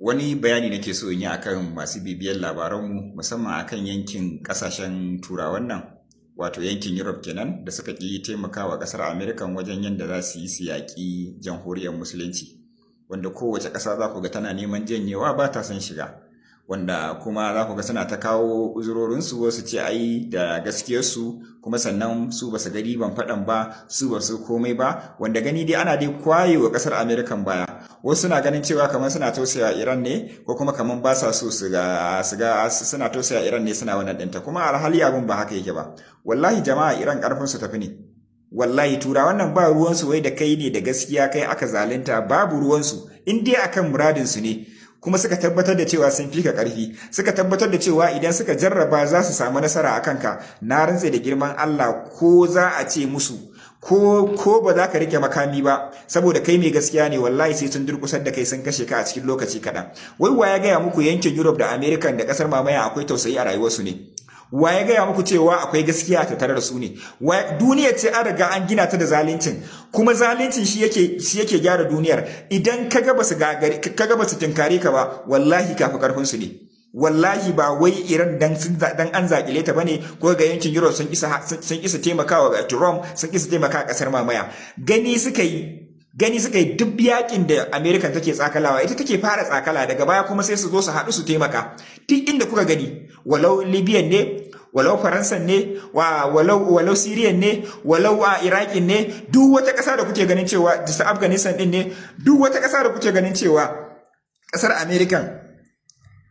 Wani bayani nake so in yi akan masu bibiyar labaranmu musamman akan yankin kasashen turawan nan wato yankin Europe kenan da suka ƙi taimakawa ƙasar Amerikan wajen yadda za su yi su yaƙi jamhuriyar musulunci wanda kowace ƙasa za ku ga tana neman janyewa ba ta son shiga wanda kuma za ku ga suna ta kawo uzurorinsu wasu ce ai da gaskiyarsu kuma sannan su ba su ga riban faɗan ba su ba su komai ba wanda gani dai ana dai kwaye wa ƙasar Amerikan baya wasu suna ganin cewa kamar suna tausaya Iran ne ko kuma kamar ba sa so su ga suna tausaya Iran ne suna wannan ɗinta kuma alhali abin ba haka yake ba wallahi jama'a Iran ƙarfin su tafi ne wallahi turawan nan ba ruwansu wai da kai ne da gaskiya kai aka zalunta babu ruwansu in dai akan muradin su ne kuma suka tabbatar da cewa sun fika ƙarfi suka tabbatar da cewa idan suka jarraba za su samu nasara a kanka na rantse da girman Allah ko za a ce musu ko ba za ka rike makami ba saboda kai mai gaskiya ne wallahi sai sun durkusar da kai sun kashe ka a cikin lokaci kaɗan wai wa ya gaya muku yankin Europe da America da ƙasar mamaya akwai tausayi a rayuwarsu ne wa ya gaya muku cewa akwai gaskiya ta tare da su ne duniya ce an riga an gina ta da zaluncin kuma zaluncin shi yake gyara duniyar idan kaga ba su tinkare ka ba wallahi kafi karfin su ne wallahi ba wai Iran dan an zakile ta bane ko ga yankin Europe sun isa taimakawa ga Trump sun isa taimakawa kasar mamaya gani suka yi duk yakin da America take tsakalawa ita take fara tsakala daga baya kuma sai su zo su haɗu su taimaka duk inda kuka gani walau Libya ne walau Faransa ne walau Syria ne walau a Iraq ne duk wata ƙasa da kuke ganin cewa da Afghanistan din ne duk wata ƙasa da kuke ganin cewa ƙasar America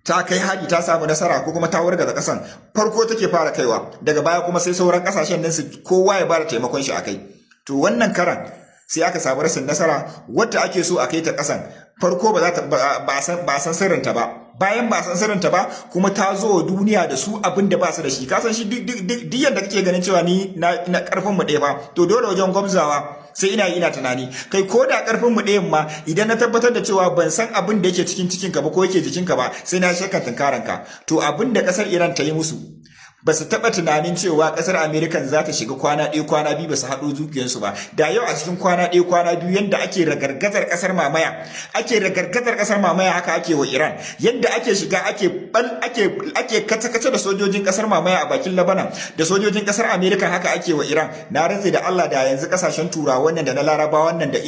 ta kai haɗi ta samu nasara ko kuma ta wargaza ƙasan farko take fara kaiwa daga baya kuma sai sauran ƙasashen nan su kowa ya bada taimakon shi akai to wannan karan sai aka samu rashin nasara wadda ake so a kai ta ƙasan farko ba san sirrinta ba bayan ba san sirrinta ba kuma ta zo wa duniya da su abin da ba su da shi ka san shi duk yadda kake ganin cewa ni na karfin mu ɗaya ba to dole wajen gwamzawa sai ina tunani kai ko da karfin mu ɗayan ma idan na tabbatar da cewa ban san abin da yake cikin ka ba ko yake jikinka ba sai na shakka tunkaranka to abin da ƙasar Iran ta yi musu ba su taɓa tunanin cewa ƙasar Amerikan za ta shiga kwana ɗaya kwana biyu ba su haɗo zuciyarsu ba da yau a cikin kwana ɗaya kwana biyu yadda ake ragargazar ƙasar mamaya haka ake wa Iran yadda ake shiga ake kace-kace da sojojin ƙasar mamaya a bakin Labanan da sojojin ƙasar Amerika haka ake wa Iran na rantse da Allah da yanzu ƙasashen turawa wannan da na Laraba wannan da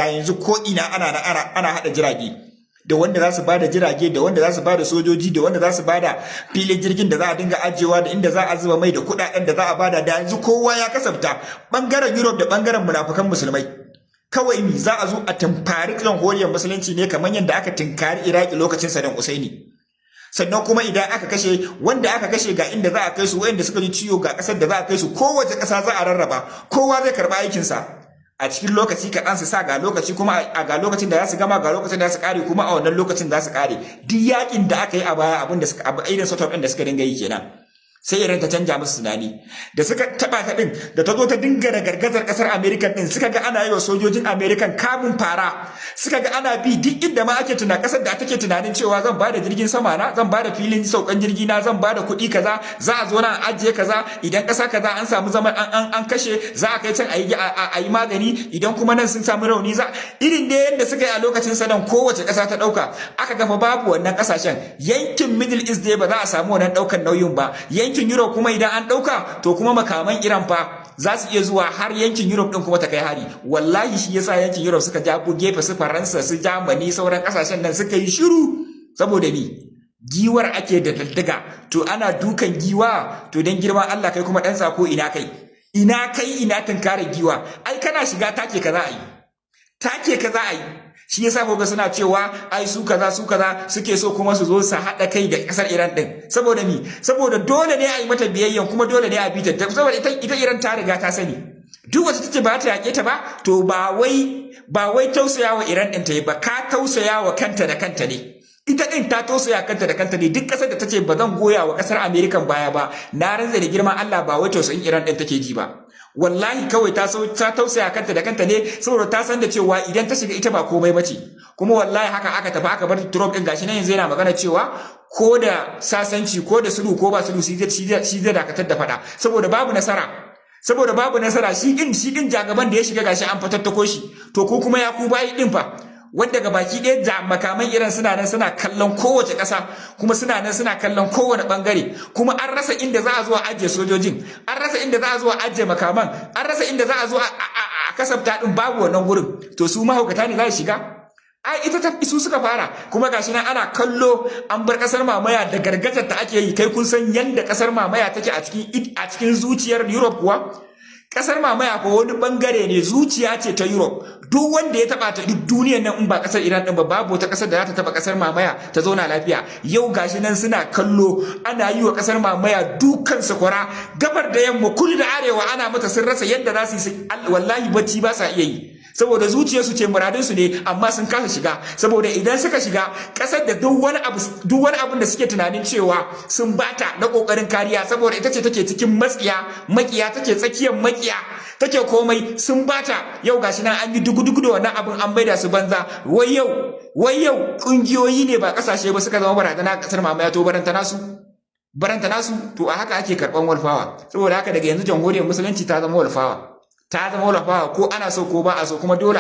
yanzu ko ina ana haɗa jirage da wanda za su bada jirage da wanda za su bada sojoji da wanda za su bada filin jirgin da za a dinga ajiyewa da inda za a zuba mai da kudaden da za a bada da yanzu kowa ya kasafta bangaren Europe da bangaren munafukan musulmai kawai mi za a zo a tamfari jamhuriyar musulunci ne kamar yadda aka tinkari Iraki lokacin Saddam Hussein sannan kuma idan aka kashe wanda aka kashe ga inda za a kai su wanda suka ji ciwo ga kasar da za a kai su kowace kasa za a rarraba kowa zai karba aikinsa a cikin lokaci kaɗan su sa ga lokaci kuma a ga lokacin da za su gama ga lokacin da za su kare kuma a wannan lokacin za su kare duk yakin da aka yi a baya abin da suka irin sort of ɗin da suka dinga yi kenan sai Iran ta canja musu tunani da suka taba ta din da ta zo ta dinga gargazar kasar America din suka ga ana yi wa sojojin American kamun fara suka ga ana bi duk inda ma ake tuna kasar da take tunanin cewa zan bada jirgin sama na zan bada filin saukan jirgi na zan bada kuɗi kaza za a zo na ajiye kaza idan kasa kaza an samu zaman an kashe za a kai can a yi magani idan kuma nan sun samu rauni za irin da yadda suka yi a lokacin sadan kowace kasa ta dauka aka gama babu wannan kasashen yankin Middle East dai ba za a samu wannan daukan nauyin ba yankin Europe kuma idan an dauka to kuma makaman Iran fa za su iya zuwa har yankin Europe din kuma ta kai hari wallahi shi yasa yankin Europe suka jabo gefe su Faransa su Germany sauran kasashen nan suka yi shiru saboda ni giwar ake da daddaga to ana dukan giwa to dan girman Allah kai kuma dan sako ina kai tunkare giwa ai kana shiga take kaza ai shi yasa koga suna cewa ai su kaza suke so kuma su zo su haɗa kai da ƙasar Iran din saboda mi saboda dole ne a yi mata biyayyan kuma dole ne a bi ta saboda ita Iran ta riga ta sani duk wata tace ba ta yake ta ba to ba wai tausayawa Iran din ta yi ba ka tausayawa kanta da kanta ne ita din ta tausaya kanta da kanta ne duk ƙasar da tace ba zan goya wa ƙasar American baya ba na ranza da girman Allah ba wai tausayin Iran din take ji ba wallahi kawai ta tausaya kanta da kanta ne saboda ta san da cewa idan ta shiga ita ba komai bace kuma wallahi haka aka tafi aka bar Trump din gashi nan yanzu yana magana cewa ko da sasanci ko da sulhu ko ba sulhu shi zai dakatar da fada saboda babu nasara shi din jagaban da ya shiga gashi an fatattako shi to ko kuma ya ku bayi din fa wanda ga baki ɗaya da makaman Iran suna nan suna kallon kowace ƙasa, kuma suna nan suna kallon kowane ɓangare, kuma an rasa inda za a zo a ajiye sojojin, an rasa inda za a zo a ajiye makaman, an rasa inda za a zo a kasafta ɗin, babu wannan gurin. To su mahaukata ne za su shiga? Ai ita ta su suka fara, kuma gashi nan ana kallo an bar kasar mamaya da gargajar ta ake yi. Kai kun san yanda kasar mamaya take a cikin zuciyar Europe kuwa? Kasar mamaya ko wani bangare ne, zuciya ce ta Europe. Duk wanda ya taba ta duk duniyar nan in ba kasar Iran din ba, babu wata kasar da za ta taba kasar mamaya ta zauna lafiya. Yau gashi nan suna kallo ana yi wa kasar mamaya dukan sakwara, gabar da yamma, kudu da arewa ana mata, sun rasa yadda za su yi, wallahi bacci ba sa iya yi. Saboda zuciyarsu ce, muradinsu ne, amma sun kasa shiga. Saboda idan suka shiga kasar da duk wani abin da suke tunanin cewa sun bata na kokarin kariya, saboda ita ce take cikin makiya take tsakiyar makiya, take komai, sun bata. Yau gashi nan an yi dugu-dugu da wannan abin, an maida su banza. Wai yau kungiyoyi ne ba kasashe ba suka zama barazana kasar mamaya, to baranta nasu. To a haka ake karban walfawa. Saboda haka daga yanzu jamhuriyar musulunci ta zama walfawa, ko ana so ko ba a so, kuma dole